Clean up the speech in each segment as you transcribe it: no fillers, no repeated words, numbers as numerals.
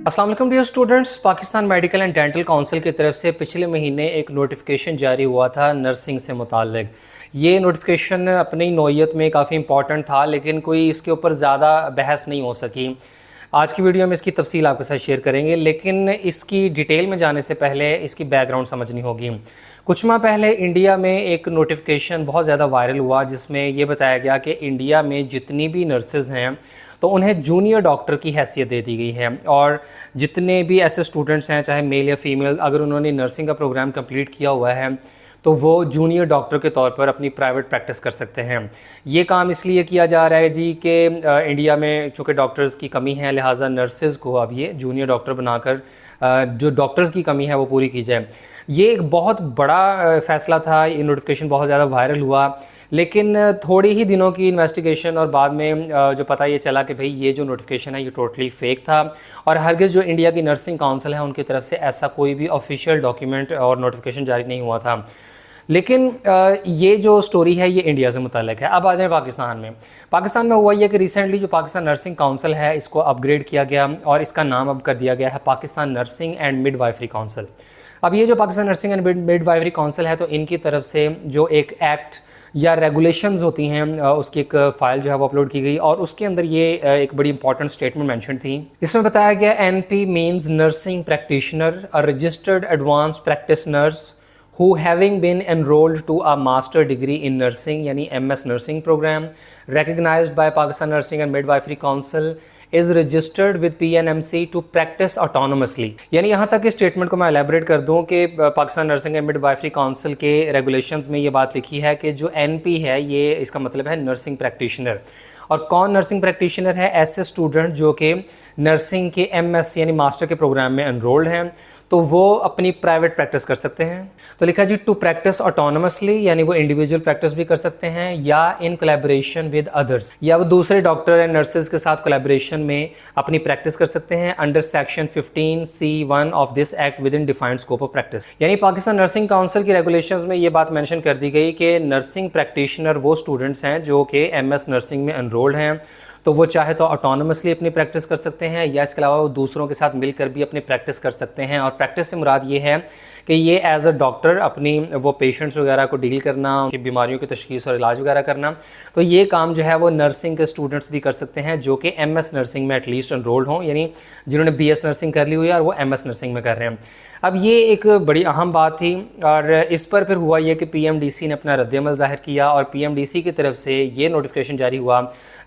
अस्सलाम वालेकुम dear students. Pakistan medical and dental council की तरफ से पिछले महीने एक नोटिफिकेशन जारी हुआ था नर्सिंग से मुताल्लिक। ये नोटिफिकेशन अपनी नौइयत में काफ़ी इंपॉर्टेंट था, लेकिन कोई इसके ऊपर ज़्यादा बहस नहीं हो सकी। आज की वीडियो में इसकी तफसील आपके साथ शेयर करेंगे, लेकिन इसकी डिटेल में जाने से पहले इसकी बैकग्राउंड समझनी होगी। कुछ माह पहले इंडिया में एक नोटिफिकेशन बहुत ज़्यादा वायरल हुआ, जिसमें ये बताया गया कि इंडिया में जितनी भी नर्सेज़ हैं तो उन्हें जूनियर डॉक्टर की हैसियत दे दी गई है, और जितने भी ऐसे स्टूडेंट्स हैं, चाहे मेल या फीमेल, अगर उन्होंने नर्सिंग का प्रोग्राम कंप्लीट किया हुआ है तो वो जूनियर डॉक्टर के तौर पर अपनी प्राइवेट प्रैक्टिस कर सकते हैं। ये काम इसलिए किया जा रहा है जी कि इंडिया में चूँकि डॉक्टर्स की कमी है, लिहाजा नर्सेज़ को अब ये जूनियर डॉक्टर बनाकर जो डॉक्टर्स की कमी है वो पूरी की जाए। ये एक बहुत बड़ा फ़ैसला था, ये नोटिफिकेशन बहुत ज़्यादा वायरल हुआ, लेकिन थोड़ी ही दिनों की इन्वेस्टिगेशन और बाद में जो पता ये चला कि भाई ये जो नोटिफिकेशन है ये टोटली फेक था, और हरगिज़ जो इंडिया की नर्सिंग काउंसिल है उनकी तरफ से ऐसा कोई भी ऑफिशियल डॉक्यूमेंट और नोटिफिकेशन जारी नहीं हुआ था। लेकिन ये जो स्टोरी है ये इंडिया से मुताल्लिक है। अब आ जाए पाकिस्तान में। पाकिस्तान में हुआ ये कि रिसेंटली जो पाकिस्तान नर्सिंग काउंसिल है इसको अपग्रेड किया गया और इसका नाम अब कर दिया गया है Pakistan nursing and midwifery council. अब ये जो Pakistan nursing and midwifery council है, तो इनकी तरफ से जो एक एक्ट या रेगुलेशंस होती हैं उसकी एक फ़ाइल जो है वो अपलोड की गई, और उसके अंदर ये एक बड़ी इंपॉर्टेंट स्टेटमेंट मेंशन थी, जिसमें बताया गया NP means nursing practitioner, a registered advance practice nurse who having been enrolled to a master degree in nursing यानी MS nursing program recognized by Pakistan Nursing and Midwifery Council is registered with PNMC to practice autonomously। यानी यहाँ तक इस statement को मैं elaborate कर दूँ कि Pakistan nursing and midwifery council के रेगुलेशंस में ये बात लिखी है कि जो NP है ये इसका मतलब है नर्सिंग प्रैक्टिशनर। और कौन नर्सिंग प्रैक्टिशनर है? ऐसे स्टूडेंट जो कि नर्सिंग के MS यानी मास्टर के प्रोग्राम में एनरोल्ड हैं, तो वो अपनी प्राइवेट प्रैक्टिस कर सकते हैं। तो लिखा जी टू प्रैक्टिस ऑटोनमसली, यानी वो इंडिविजुअल प्रैक्टिस भी कर सकते हैं या इन कोलैबोरेशन विद अदर्स, या वो दूसरे डॉक्टर एंड नर्सेज के साथ कोलैबोरेशन में अपनी प्रैक्टिस कर सकते हैं under section 15C1 of this act with in defined scope of practice. यानी पाकिस्तान नर्सिंग काउंसिल की रेगुलेशंस में ये बात मेंशन कर दी गई कि नर्सिंग प्रैक्टिशनर वो स्टूडेंट्स हैं जो कि MS नर्सिंग में एनरोल्ड हैं, तो वो चाहे तो ऑटोनमसली अपनी प्रैक्टिस कर सकते हैं या इसके अलावा वो दूसरों के साथ मिलकर भी अपनी प्रैक्टिस कर सकते हैं। और प्रैक्टिस से मुराद ये है कि ये एज अ डॉक्टर अपनी वो पेशेंट्स वगैरह को डील करना, उनकी बीमारियों की तशखीस और इलाज वगैरह करना, तो ये काम जो है वो नर्सिंग के स्टूडेंट्स भी कर सकते हैं जो कि MS नर्सिंग में एटलीस्ट एनरोल्ड हों, यानी जिन्होंने BS नर्सिंग कर ली हुई है और वो MS नर्सिंग में कर रहे हैं। अब ये एक बड़ी अहम बात थी, और इस पर फिर हुआ ये कि PMDC ने अपना रद्द-ए-अमल ज़ाहिर किया और PMDC की तरफ से ये नोटिफिकेशन जारी हुआ,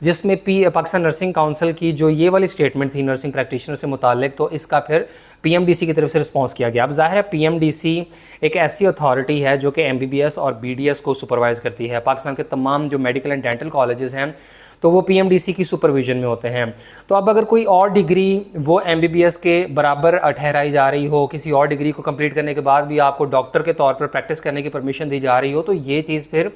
जिसमें पाकिस्तान नर्सिंग काउंसिल की जो ये वाली स्टेटमेंट थी नर्सिंग प्रैक्टिशनर से मुताल्लिक, तो इसका फिर PMDC की तरफ से रिस्पॉन्स किया गया। अब ज़ाहिर है PMDC एक ऐसी अथॉरिटी है जो कि MBBS और BDS को सुपरवाइज़ करती है। पाकिस्तान के तमाम जो मेडिकल एंड डेंटल कॉलेजेस हैं तो वो PMDC की सुपरविजन में होते हैं। तो अब अगर कोई और डिग्री वो MBBS के बराबर ठहराई जा रही हो, किसी और डिग्री को कंप्लीट करने के बाद भी आपको डॉक्टर के तौर पर प्रैक्टिस करने की परमिशन दी जा रही हो, तो ये चीज़ फिर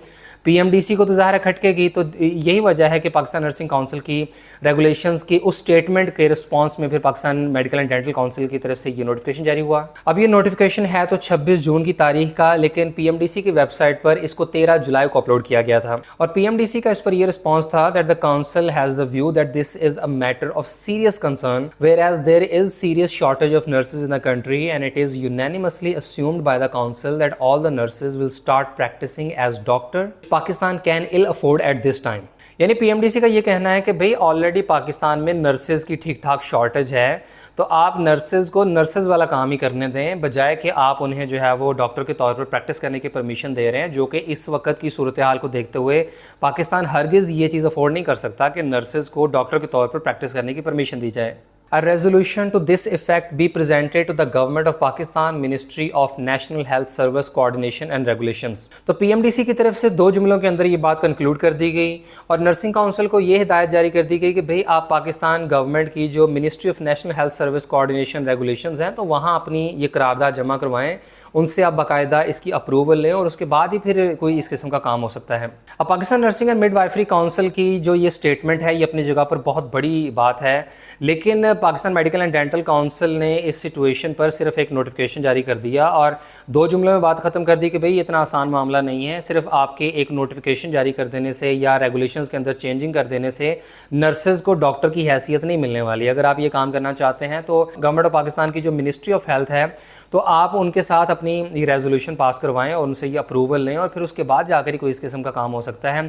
PMDC को तो ज़ाहिर खटकेगी। तो यही वजह है कि पाकिस्तान नर्सिंग काउंसिल की रेगुलेशंस की उस स्टेटमेंट के रिस्पांस में फिर Pakistan medical and dental council की तरफ से ये नोटिफिकेशन जारी हुआ। अब ये नोटिफिकेशन है तो 26 जून की तारीख का, लेकिन PMDC की वेबसाइट पर इसको 13 जुलाई को अपलोड किया गया था। और PMDC का इस पर यह रिस्पॉन्स था that the council has the view that this is a matter of serious concern whereas there is serious shortage of nurses in the country and it is unanimously assumed by the council that all the nurses will start practicing as doctor Pakistan can ill afford at this time। यानी PMDC का ये कहना है कि भाई already Pakistan में nurses की ठीक ठाक शॉर्टेज है, तो आप नर्सेज को नर्सेज वाला काम ही करने दें, बजाय कि आप उन्हें जो है वो डॉक्टर के तौर पर प्रैक्टिस करने की परमिशन दे रहे हैं, जो कि इस वक्त की सूरत हाल को देखते हुए पाकिस्तान हरगिज़ ये चीज़ अफोर्ड नहीं कर सकता कि नर्सेज को डॉक्टर के तौर पर प्रैक्टिस करने की परमिशन दी जाए। A resolution to this effect be presented to the Government of Pakistan Ministry of National Health Service Coordination and Regulations। तो PMDC की तरफ से 2 जुमलों के अंदर ये बात कंक्लूड कर दी गई और नर्सिंग काउंसिल को ये हिदायत जारी कर दी गई कि भाई आप पाकिस्तान गवर्नमेंट की जो ministry of national health service coordination regulations हैं तो वहाँ अपनी ये करारदाद जमा करवाएं, उनसे आप बाकायदा इसकी अप्रूवल लें और उसके बाद ही फिर कोई इस किस्म का काम हो सकता है। अब Pakistan nursing and midwifery council की जो ये स्टेटमेंट है ये अपनी जगह पर बहुत बड़ी बात है, लेकिन Pakistan medical and dental council ने इस सिचुएशन पर सिर्फ एक नोटिफिकेशन जारी कर दिया और 2 जुमलों में बात ख़त्म कर दी कि भाई इतना आसान मामला नहीं है। सिर्फ आपके एक नोटिफिकेशन जारी कर देने से या रेगुलेशंस के अंदर चेंजिंग कर देने से नर्सेज को डॉक्टर की हैसियत नहीं मिलने वाली। अगर आप ये काम करना चाहते हैं तो गवर्नमेंट ऑफ पाकिस्तान की जो मिनिस्ट्री ऑफ हेल्थ है तो आप उनके साथ अपनी ये रेजोल्यूशन पास करवाएं और उनसे ये अप्रूवल लें और फिर उसके बाद जाकर ही कोई इस किस्म का काम हो सकता है।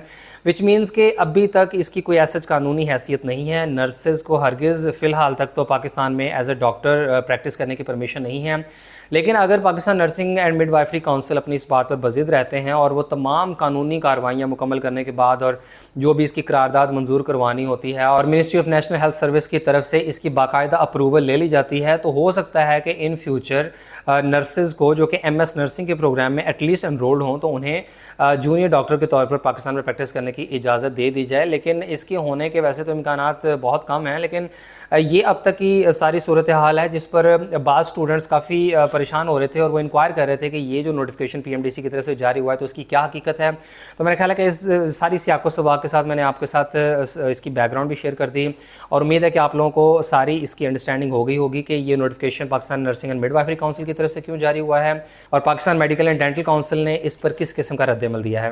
विच मीन्स कि अभी तक इसकी कोई ऐसा कानूनी हैसियत नहीं है। नर्सेज को हरगिज़ फ़िलहाल तक तो पाकिस्तान में एज ए डॉक्टर प्रैक्टिस करने की परमिशन नहीं है। लेकिन अगर Pakistan nursing and midwifery council अपनी इस बात पर बज़िद रहते हैं और वो तमाम कानूनी कार्रवाइयाँ मुकम्मल करने के बाद और जो भी इसकी करारदाद मंजूर करवानी होती है और ministry of national health service की तरफ से इसकी बाकायदा अप्रूवल ले ली जाती है, तो हो सकता है कि इन फ्यूचर नर्सेज को जो कि MS नर्सिंग के प्रोग्राम में एटलीस्ट एनरोल्ड हों तो उन्हें जूनियर डॉक्टर के तौर पर पाकिस्तान में प्रैक्टिस करने की इजाज़त दे दी जाए। लेकिन इसके होने के वैसे तो इम्कानात बहुत कम हैं, लेकिन ये अब तक की सारी सूरत हाल है जिस पर बाज़ स्टूडेंट्स काफ़ी परेशान हो रहे थे और वो इंक्वायर कर रहे थे कि ये जो नोटिफिकेशन PMDC की तरफ से जारी हुआ है तो उसकी क्या हकीकत है। तो मेरा ख्याल है कि इस सारी सियाको सबाक के साथ मैंने आपके साथ इसकी बैकग्राउंड भी शेयर कर दी और उम्मीद है कि आप लोगों को सारी इसकी अंडरस्टैंडिंग हो गई होगी कि ये notification Pakistan nursing and midwifery council की तरफ से क्यों जारी हुआ है और Pakistan medical and dental council ने इस पर किस किस्म का रद्द अमल दिया है।